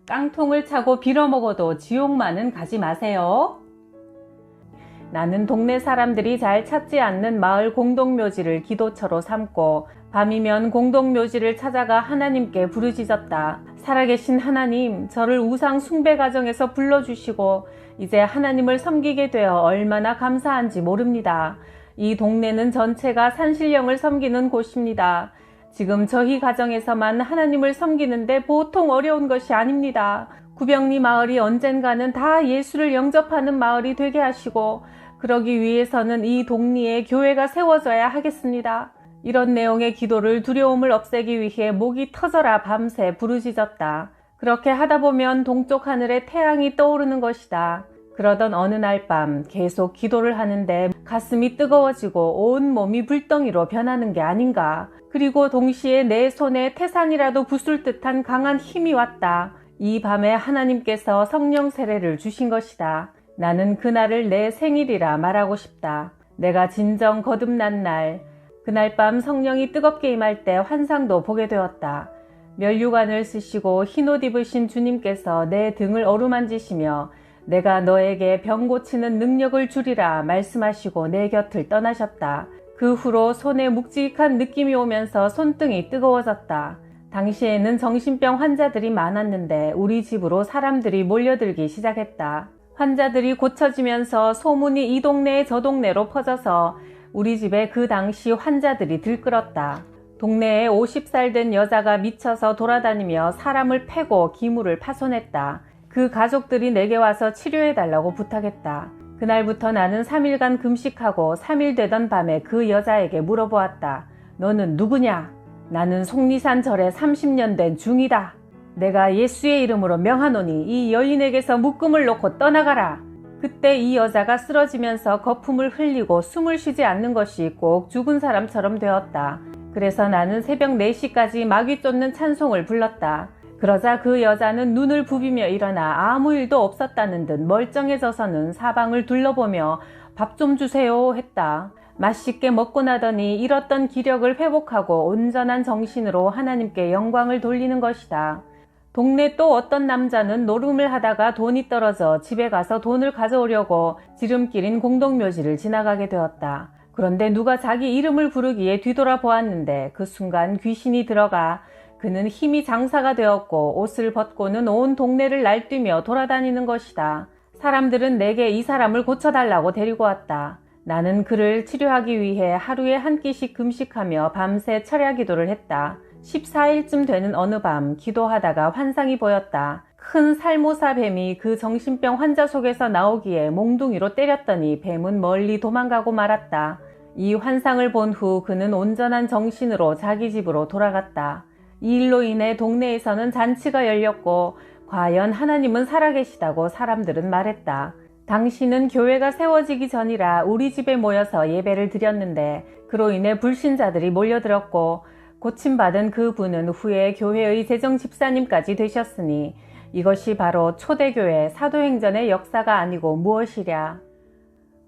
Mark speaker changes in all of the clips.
Speaker 1: 깡통을 차고 빌어먹어도 지옥만은 가지 마세요. 나는 동네 사람들이 잘 찾지 않는 마을 공동묘지를 기도처로 삼고 밤이면 공동묘지를 찾아가 하나님께 부르짖었다. 살아계신 하나님, 저를 우상 숭배 가정에서 불러주시고 이제 하나님을 섬기게 되어 얼마나 감사한지 모릅니다. 이 동네는 전체가 산신령을 섬기는 곳입니다. 지금 저희 가정에서만 하나님을 섬기는데 보통 어려운 것이 아닙니다. 구병리 마을이 언젠가는 다 예수를 영접하는 마을이 되게 하시고 그러기 위해서는 이 동리에 교회가 세워져야 하겠습니다. 이런 내용의 기도를 두려움을 없애기 위해 목이 터져라 밤새 부르짖었다. 그렇게 하다 보면 동쪽 하늘에 태양이 떠오르는 것이다. 그러던 어느 날 밤 계속 기도를 하는데 가슴이 뜨거워지고 온 몸이 불덩이로 변하는 게 아닌가. 그리고 동시에 내 손에 태산이라도 부술 듯한 강한 힘이 왔다. 이 밤에 하나님께서 성령 세례를 주신 것이다. 나는 그날을 내 생일이라 말하고 싶다. 내가 진정 거듭난 날, 그날 밤 성령이 뜨겁게 임할 때 환상도 보게 되었다. 면류관을 쓰시고 흰옷 입으신 주님께서 내 등을 어루만지시며 내가 너에게 병 고치는 능력을 주리라 말씀하시고 내 곁을 떠나셨다. 그 후로 손에 묵직한 느낌이 오면서 손등이 뜨거워졌다. 당시에는 정신병 환자들이 많았는데 우리 집으로 사람들이 몰려들기 시작했다. 환자들이 고쳐지면서 소문이 이 동네에 저 동네로 퍼져서 우리 집에 그 당시 환자들이 들끓었다. 동네에 50살 된 여자가 미쳐서 돌아다니며 사람을 패고 기물을 파손했다. 그 가족들이 내게 와서 치료해달라고 부탁했다. 그날부터 나는 3일간 금식하고 3일 되던 밤에 그 여자에게 물어보았다. 너는 누구냐? 나는 속리산 절에 30년 된 중이다. 내가 예수의 이름으로 명하노니 이 여인에게서 묶음을 놓고 떠나가라. 그때 이 여자가 쓰러지면서 거품을 흘리고 숨을 쉬지 않는 것이 꼭 죽은 사람처럼 되었다. 그래서 나는 새벽 4시까지 마귀 쫓는 찬송을 불렀다. 그러자 그 여자는 눈을 부비며 일어나 아무 일도 없었다는 듯 멀쩡해져서는 사방을 둘러보며 밥 좀 주세요 했다. 맛있게 먹고 나더니 잃었던 기력을 회복하고 온전한 정신으로 하나님께 영광을 돌리는 것이다. 동네 또 어떤 남자는 노름을 하다가 돈이 떨어져 집에 가서 돈을 가져오려고 지름길인 공동묘지를 지나가게 되었다. 그런데 누가 자기 이름을 부르기에 뒤돌아보았는데 그 순간 귀신이 들어가 그는 힘이 장사가 되었고 옷을 벗고는 온 동네를 날뛰며 돌아다니는 것이다. 사람들은 내게 이 사람을 고쳐달라고 데리고 왔다. 나는 그를 치료하기 위해 하루에 한 끼씩 금식하며 밤새 철야 기도를 했다. 14일쯤 되는 어느 밤 기도하다가 환상이 보였다. 큰 살모사 뱀이 그 정신병 환자 속에서 나오기에 몽둥이로 때렸더니 뱀은 멀리 도망가고 말았다. 이 환상을 본 후 그는 온전한 정신으로 자기 집으로 돌아갔다. 이 일로 인해 동네에서는 잔치가 열렸고 과연 하나님은 살아계시다고 사람들은 말했다. 당시는 교회가 세워지기 전이라 우리 집에 모여서 예배를 드렸는데 그로 인해 불신자들이 몰려들었고 고침받은 그 분은 후에 교회의 재정 집사님까지 되셨으니 이것이 바로 초대교회 사도행전의 역사가 아니고 무엇이랴.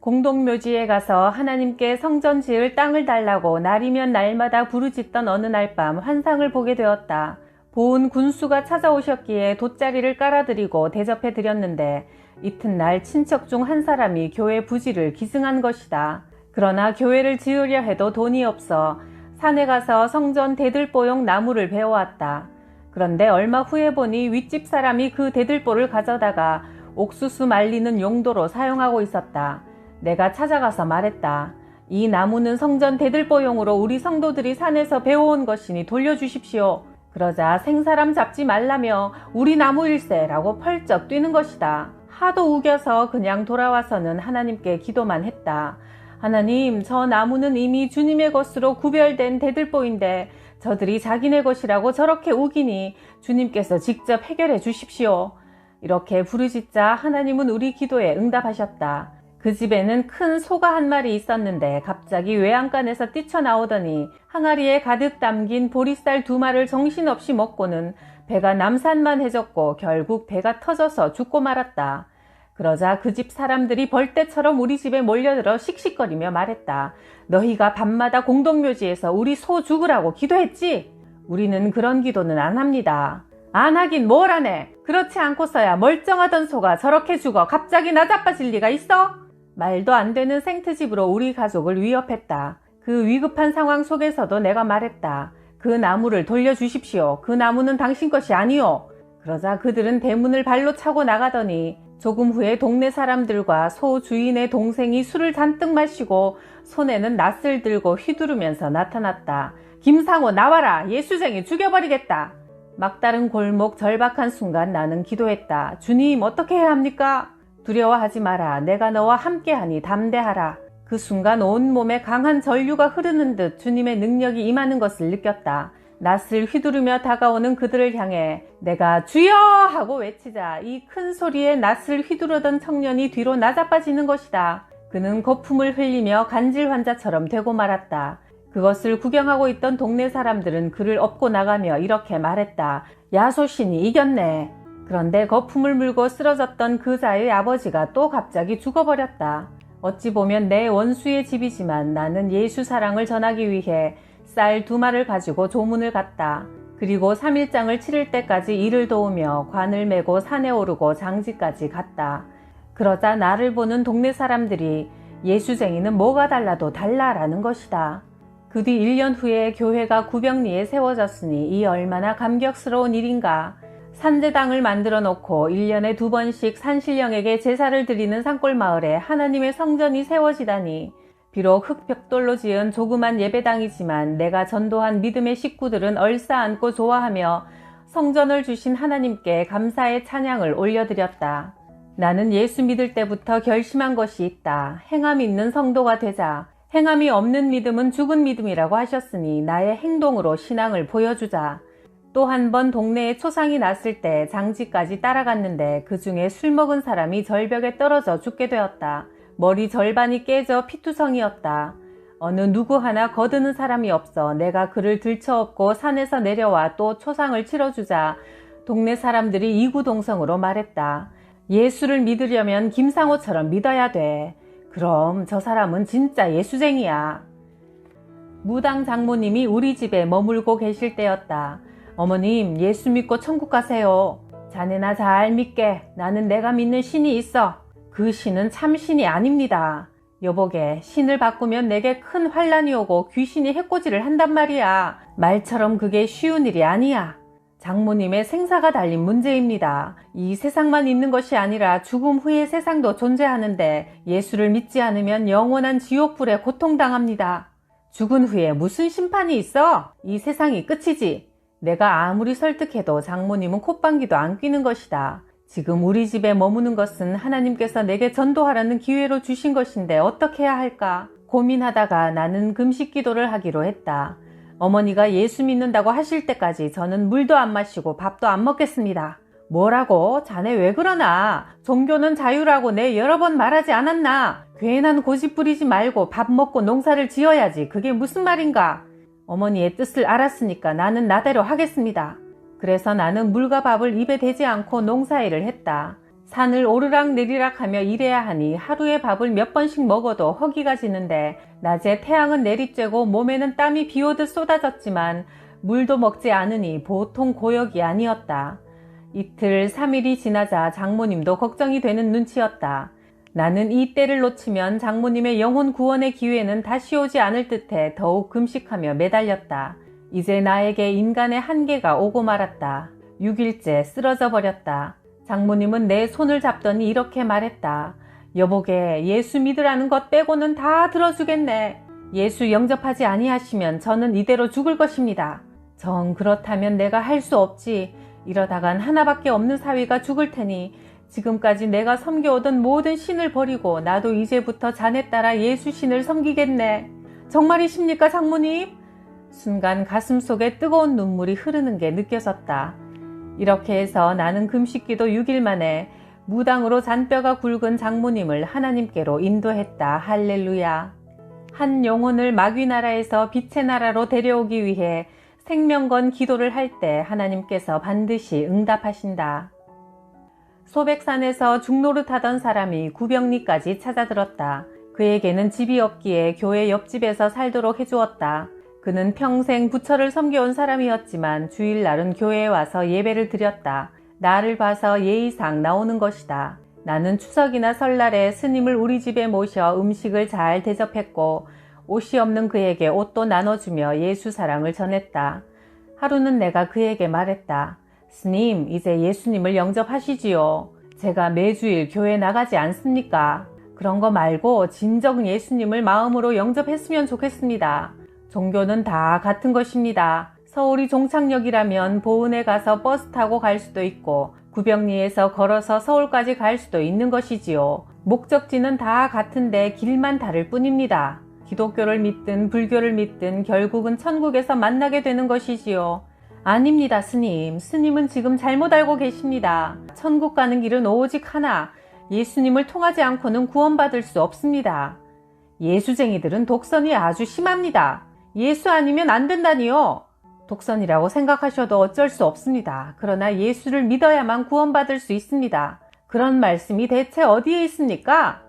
Speaker 1: 공동묘지에 가서 하나님께 성전 지을 땅을 달라고 날이면 날마다 부르짖던 어느 날 밤 환상을 보게 되었다. 보은 군수가 찾아오셨기에 돗자리를 깔아드리고 대접해 드렸는데 이튿날 친척 중 한 사람이 교회 부지를 기증한 것이다. 그러나 교회를 지으려 해도 돈이 없어 산에 가서 성전 대들보용 나무를 베어왔다. 그런데 얼마 후에 보니 윗집 사람이 그 대들보를 가져다가 옥수수 말리는 용도로 사용하고 있었다. 내가 찾아가서 말했다. 이 나무는 성전 대들보용으로 우리 성도들이 산에서 베어온 것이니 돌려주십시오. 그러자 생사람 잡지 말라며 우리 나무일세라고 펄쩍 뛰는 것이다. 하도 우겨서 그냥 돌아와서는 하나님께 기도만 했다. 하나님, 저 나무는 이미 주님의 것으로 구별된 대들보인데 저들이 자기네 것이라고 저렇게 우기니 주님께서 직접 해결해 주십시오. 이렇게 부르짖자 하나님은 우리 기도에 응답하셨다. 그 집에는 큰 소가 한 마리 있었는데 갑자기 외양간에서 뛰쳐나오더니 항아리에 가득 담긴 보리쌀 2마리를 정신없이 먹고는 배가 남산만해졌고 결국 배가 터져서 죽고 말았다. 그러자 그 집 사람들이 벌떼처럼 우리 집에 몰려들어 씩씩거리며 말했다. 너희가 밤마다 공동묘지에서 우리 소 죽으라고 기도했지? 우리는 그런 기도는 안 합니다. 안 하긴 뭘 하네. 그렇지 않고서야 멀쩡하던 소가 저렇게 죽어 갑자기 나자빠질 리가 있어? 말도 안 되는 생트집으로 우리 가족을 위협했다. 그 위급한 상황 속에서도 내가 말했다. 그 나무를 돌려주십시오. 그 나무는 당신 것이 아니오. 그러자 그들은 대문을 발로 차고 나가더니 조금 후에 동네 사람들과 소 주인의 동생이 술을 잔뜩 마시고 손에는 낫을 들고 휘두르면서 나타났다. 김상호 나와라. 예수쟁이 죽여버리겠다. 막다른 골목 절박한 순간 나는 기도했다. 주님 어떻게 해야 합니까? 두려워하지 마라. 내가 너와 함께하니 담대하라. 그 순간 온몸에 강한 전류가 흐르는 듯 주님의 능력이 임하는 것을 느꼈다. 낫을 휘두르며 다가오는 그들을 향해 내가 주여! 하고 외치자 이 큰 소리에 낫을 휘두르던 청년이 뒤로 나자빠지는 것이다. 그는 거품을 흘리며 간질 환자처럼 되고 말았다. 그것을 구경하고 있던 동네 사람들은 그를 업고 나가며 이렇게 말했다. 야소신이 이겼네. 그런데 거품을 물고 쓰러졌던 그자의 아버지가 또 갑자기 죽어버렸다. 어찌 보면 내 원수의 집이지만 나는 예수 사랑을 전하기 위해 쌀 2마를 가지고 조문을 갔다. 그리고 3일장을 치를 때까지 이를 도우며 관을 메고 산에 오르고 장지까지 갔다. 그러자 나를 보는 동네 사람들이 예수쟁이는 뭐가 달라도 달라라는 것이다. 그 뒤 1년 후에 교회가 구병리에 세워졌으니 이 얼마나 감격스러운 일인가. 산제당을 만들어 놓고 1년에 2번씩 산신령에게 제사를 드리는 산골마을에 하나님의 성전이 세워지다니. 비록 흙벽돌로 지은 조그만 예배당이지만 내가 전도한 믿음의 식구들은 얼싸안고 좋아하며 성전을 주신 하나님께 감사의 찬양을 올려드렸다. 나는 예수 믿을 때부터 결심한 것이 있다. 행함 있는 성도가 되자. 행함이 없는 믿음은 죽은 믿음이라고 하셨으니 나의 행동으로 신앙을 보여주자. 또 한 번 동네에 초상이 났을 때 장지까지 따라갔는데 그 중에 술 먹은 사람이 절벽에 떨어져 죽게 되었다. 머리 절반이 깨져 피투성이었다. 어느 누구 하나 거드는 사람이 없어 내가 그를 들쳐업고 산에서 내려와 또 초상을 치러주자 동네 사람들이 이구동성으로 말했다. 예수를 믿으려면 김상호처럼 믿어야 돼. 그럼 저 사람은 진짜 예수쟁이야. 무당 장모님이 우리 집에 머물고 계실 때였다. 어머님, 예수 믿고 천국 가세요. 자네나 잘 믿게. 나는 내가 믿는 신이 있어. 그 신은 참 신이 아닙니다. 여보게, 신을 바꾸면 내게 큰 환란이 오고 귀신이 해코지를 한단 말이야. 말처럼 그게 쉬운 일이 아니야. 장모님의 생사가 달린 문제입니다. 이 세상만 있는 것이 아니라 죽음 후의 세상도 존재하는데 예수를 믿지 않으면 영원한 지옥불에 고통당합니다. 죽은 후에 무슨 심판이 있어? 이 세상이 끝이지. 내가 아무리 설득해도 장모님은 콧방귀도 안 뀌는 것이다. 지금 우리 집에 머무는 것은 하나님께서 내게 전도하라는 기회로 주신 것인데 어떻게 해야 할까? 고민하다가 나는 금식 기도를 하기로 했다. 어머니가 예수 믿는다고 하실 때까지 저는 물도 안 마시고 밥도 안 먹겠습니다. 뭐라고? 자네 왜 그러나? 종교는 자유라고 내 여러 번 말하지 않았나? 괜한 고집 부리지 말고 밥 먹고 농사를 지어야지. 그게 무슨 말인가? 어머니의 뜻을 알았으니까 나는 나대로 하겠습니다. 그래서 나는 물과 밥을 입에 대지 않고 농사일을 했다. 산을 오르락 내리락 하며 일해야 하니 하루에 밥을 몇 번씩 먹어도 허기가 지는데 낮에 태양은 내리쬐고 몸에는 땀이 비오듯 쏟아졌지만 물도 먹지 않으니 보통 고역이 아니었다. 이틀 3일이 지나자 장모님도 걱정이 되는 눈치였다. 나는 이 때를 놓치면 장모님의 영혼 구원의 기회는 다시 오지 않을 듯해 더욱 금식하며 매달렸다. 이제 나에게 인간의 한계가 오고 말았다. 6일째 쓰러져 버렸다. 장모님은 내 손을 잡더니 이렇게 말했다. 여보게, 예수 믿으라는 것 빼고는 다 들어주겠네. 예수 영접하지 아니하시면 저는 이대로 죽을 것입니다. 정 그렇다면 내가 할 수 없지. 이러다간 하나밖에 없는 사위가 죽을 테니 지금까지 내가 섬겨오던 모든 신을 버리고 나도 이제부터 자네 따라 예수 신을 섬기겠네. 정말이십니까, 장모님? 순간 가슴 속에 뜨거운 눈물이 흐르는 게 느껴졌다. 이렇게 해서 나는 금식기도 6일 만에 무당으로 잔뼈가 굵은 장모님을 하나님께로 인도했다. 할렐루야. 한 영혼을 마귀 나라에서 빛의 나라로 데려오기 위해 생명건 기도를 할 때 하나님께서 반드시 응답하신다. 소백산에서 중노릇하던 사람이 구병리까지 찾아들었다. 그에게는 집이 없기에 교회 옆집에서 살도록 해주었다. 그는 평생 부처를 섬겨온 사람이었지만 주일날은 교회에 와서 예배를 드렸다. 나를 봐서 예의상 나오는 것이다. 나는 추석이나 설날에 스님을 우리 집에 모셔 음식을 잘 대접했고 옷이 없는 그에게 옷도 나눠주며 예수 사랑을 전했다. 하루는 내가 그에게 말했다. 스님, 이제 예수님을 영접하시지요. 제가 매주일 교회 나가지 않습니까? 그런 거 말고 진정 예수님을 마음으로 영접했으면 좋겠습니다. 종교는 다 같은 것입니다. 서울이 종착역이라면 보은에 가서 버스 타고 갈 수도 있고 구병리에서 걸어서 서울까지 갈 수도 있는 것이지요. 목적지는 다 같은데 길만 다를 뿐입니다. 기독교를 믿든 불교를 믿든 결국은 천국에서 만나게 되는 것이지요. 아닙니다, 스님. 스님은 지금 잘못 알고 계십니다. 천국 가는 길은 오직 하나, 예수님을 통하지 않고는 구원받을 수 없습니다. 예수쟁이들은 독선이 아주 심합니다. 예수 아니면 안 된다니요. 독선이라고 생각하셔도 어쩔 수 없습니다. 그러나 예수를 믿어야만 구원받을 수 있습니다. 그런 말씀이 대체 어디에 있습니까?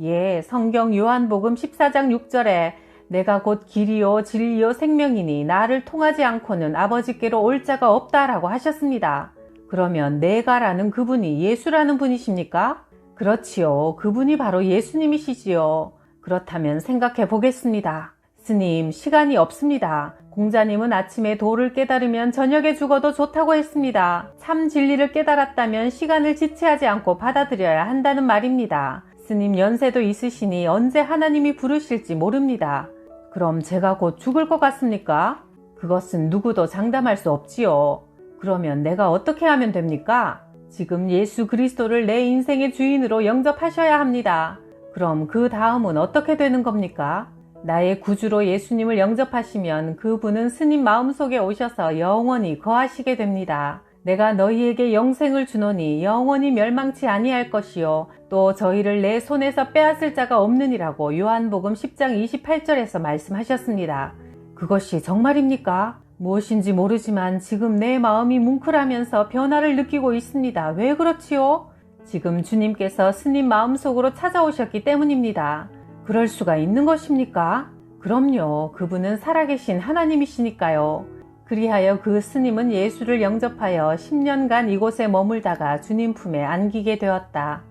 Speaker 1: 예, 성경 요한복음 14장 6절에 내가 곧 길이요 진리요 생명이니 나를 통하지 않고는 아버지께로 올 자가 없다라고 하셨습니다. 그러면 내가라는 그분이 예수라는 분이십니까? 그렇지요. 그분이 바로 예수님이시지요. 그렇다면 생각해 보겠습니다. 스님, 시간이 없습니다. 공자님은 아침에 도를 깨달으면 저녁에 죽어도 좋다고 했습니다. 참 진리를 깨달았다면 시간을 지체하지 않고 받아들여야 한다는 말입니다. 스님 연세도 있으시니 언제 하나님이 부르실지 모릅니다. 그럼 제가 곧 죽을 것 같습니까? 그것은 누구도 장담할 수 없지요. 그러면 내가 어떻게 하면 됩니까? 지금 예수 그리스도를 내 인생의 주인으로 영접하셔야 합니다. 그럼 그 다음은 어떻게 되는 겁니까? 나의 구주로 예수님을 영접하시면 그분은 스님 마음속에 오셔서 영원히 거하시게 됩니다. 내가 너희에게 영생을 주노니 영원히 멸망치 아니할 것이요 또 저희를 내 손에서 빼앗을 자가 없느니라고 요한복음 10장 28절에서 말씀하셨습니다. 그것이 정말입니까? 무엇인지 모르지만 지금 내 마음이 뭉클하면서 변화를 느끼고 있습니다. 왜 그렇지요? 지금 주님께서 스님 마음속으로 찾아오셨기 때문입니다. 그럴 수가 있는 것입니까? 그럼요. 그분은 살아계신 하나님이시니까요. 그리하여 그 스님은 예수를 영접하여 10년간 이곳에 머물다가 주님 품에 안기게 되었다.